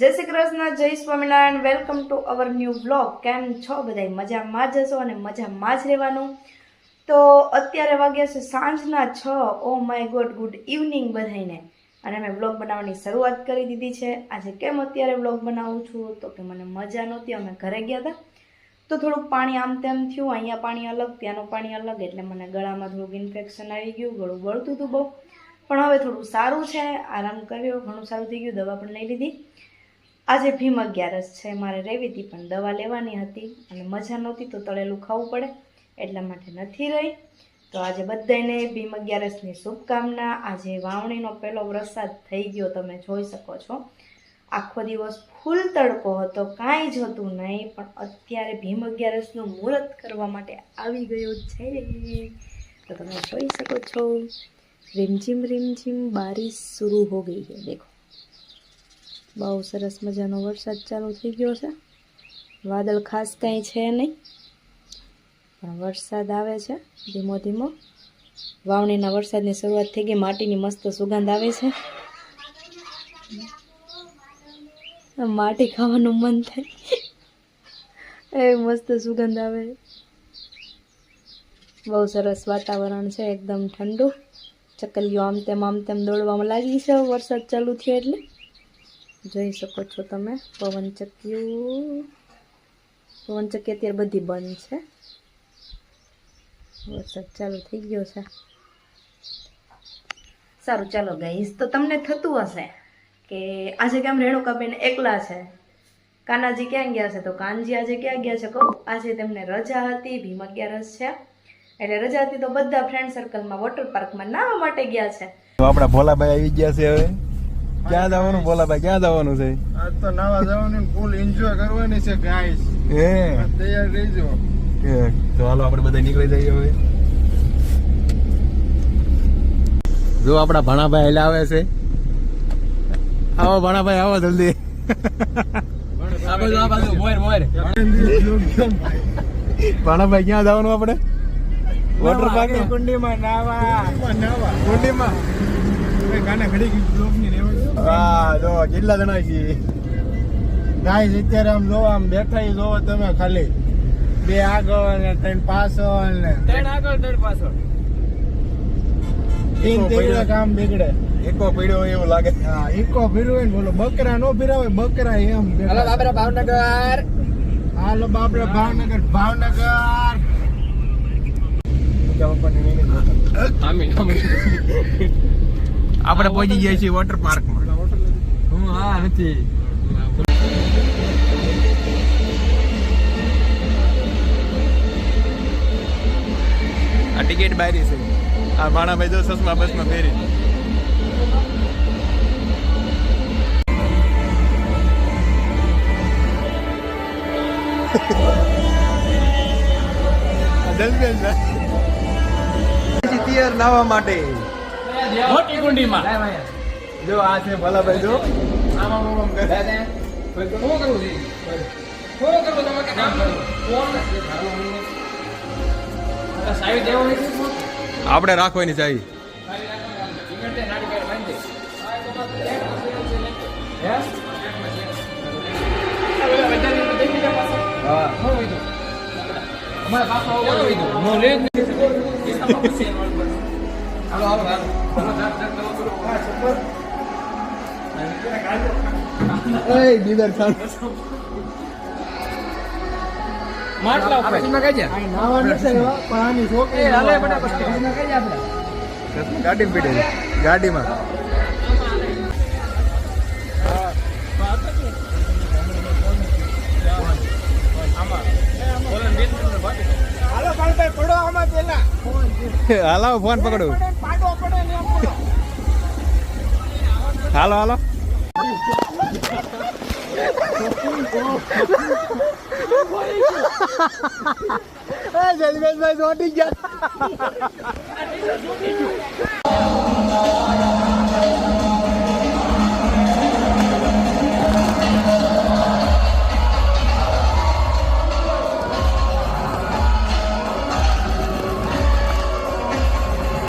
જય શ્રી કૃષ્ણ, જય Swaminarayan. Welcome to our new vlog. કેમ છો બધા? મજામાં જ હશો અને મજામાં જ રહેવાનું. તો અત્યારે વાગ્યા છે સાંજના 6. Oh my God, good evening બધાને. અને મેં વ્લોગ બનાવવાની શરૂઆત કરી દીધી છે. આજે કેમ અત્યારે વ્લોગ બનાવું છું તો કે મને મજા નહોતી, અમે ઘરે ગયા હતા તો થોડુંક પાણી આમ તેમ થયું. અહીંયા પાણી અલગ, ત્યાંનું પાણી અલગ, એટલે મને ગળામાં થોડુંક ઇન્ફેક્શન આવી ગયું, ગળું બળતું હતું બહુ. પણ હવે થોડું સારું છે, આરામ કર્યો, ઘણું સારું થઈ ગયું, દવા પણ લઈ લીધી. આજે ભીમ 11 છે, મારે રહેવી હતી પણ દવા લેવાની હતી અને મજા નહોતી તો તળેલું ખાવું પડે એટલા માટે નથી રહી. તો આજે બધાને ભીમ 11ની શુભકામના. આજે વાવણીનો પહેલો વરસાદ થઈ ગયો, તમે જોઈ શકો છો. આખો દિવસ ફૂલ તડકો હતો, કાંઈ જ હતું નહીં, પણ અત્યારે ભીમ 11નું મુહૂર્ત કરવા માટે આવી ગયો છે. તો તમે જોઈ શકો છો, રીમઝીમ રીમઝીમ બારિશ શરૂ હો ગઈ છે. દેખો, બહુ સરસ મજાનો વરસાદ ચાલુ થઈ ગયો છે. વાદળ ખાસ કાંઈ છે નહીં, પણ વરસાદ આવે છે ધીમો ધીમો. વાવણીના વરસાદની શરૂઆત થઈ ગઈ, માટીની મસ્ત સુગંધ આવે છે. માટી ખાવાનું મન થાય, એ મસ્ત સુગંધ આવે. બહુ સરસ વાતાવરણ છે, એકદમ ઠંડુ. ચકલીઓ આમ તેમ દોડવામાં લાગી છે વરસાદ ચાલુ થયો એટલે. જોઈ શકો છો તમે, પવનચક્કી અત્યારે બધી બંધ છે, વરસાદ ચાલુ થઈ ગયો છે. સારું, ચાલો ગાઈસ, તો તમને થતું હશે કે આજે કેમ રેણુકાબેન એકલા છે, કાનાજી ક્યાં ગયા છે? તો કાનજી આજે ક્યાં ગયા છે કહું? આજે તેમને રજા હતી, ભીમ 11 છે એટલે રજા હતી તો બધા ફ્રેન્ડ સર્કલમાં વોટર પાર્કમાં નાહવા માટે ગયા છે. તો આપડા ભોલાભાઈ આવી ગયા છે. હવે ક્યાં જવાનું ભોલાભાઈ, ક્યાં જવાનું છે? આજ તો નાવા જવાનું, ફૂલ એન્જોય કરવાની છે ગાઈસ. હે, તૈયાર રહેજો. તો હાલો આપણે બધા નીકળી જઈએ હવે. જો આપડા ભાણાભાઈ હેલા આવે છે. આવો ભાણાભાઈ, આવો જલ્દી. ભાણાભાઈ ક્યાં જવાનું આપણે? વોટર પાર્ક કુંડીમાં નાવા. કુંડીમાં ગાના ઘડી બ્લોગની રેવા. હા, જો કેટલા જણા છીએ ગાઈસ. અત્યારે આમ જો, આમ બેઠા જોવો તમે, ખાલી 2 આગળ ને 3 પાછળ ને 3 આગળ 3 પાછળ. 3 તેરા કામ બગડે. એકો પીડ્યો હોય એવું લાગે. હા, એકો ભીરું હોય ને બોલો, બકરા નો ભીરાવે, બકરા એમ. હાલો બાબરા ભાવનગર, હાલો બાબરા ભાવનગર, ભાવનગર. આપણે પહોંચી ગયા છીએ વોટર પાર્કમાં. હા, નથી. આ ટિકિટ બારી છે. આ ભાણાભાઈ જો સસમા બસમાં ફેરી. જલ્દી તૈયાર નાવા માટે મોટી કુંડીમાં. જો આ છે ભલાભાઈ, જો આમાં આમ કરે. આપણે રાખવાની ચાવી. બીદર ખાન માટલા ઉપર નાવા નથી આવ્યા, પણ આની છોકરી ગાડી પીડે ગાડીમાં. હાલો ભાઈ, પડો આમાં પેલા. હાલો ફોન પકડો. હાલો હાલો. જલમેશભાઈ ચોટી ગયા.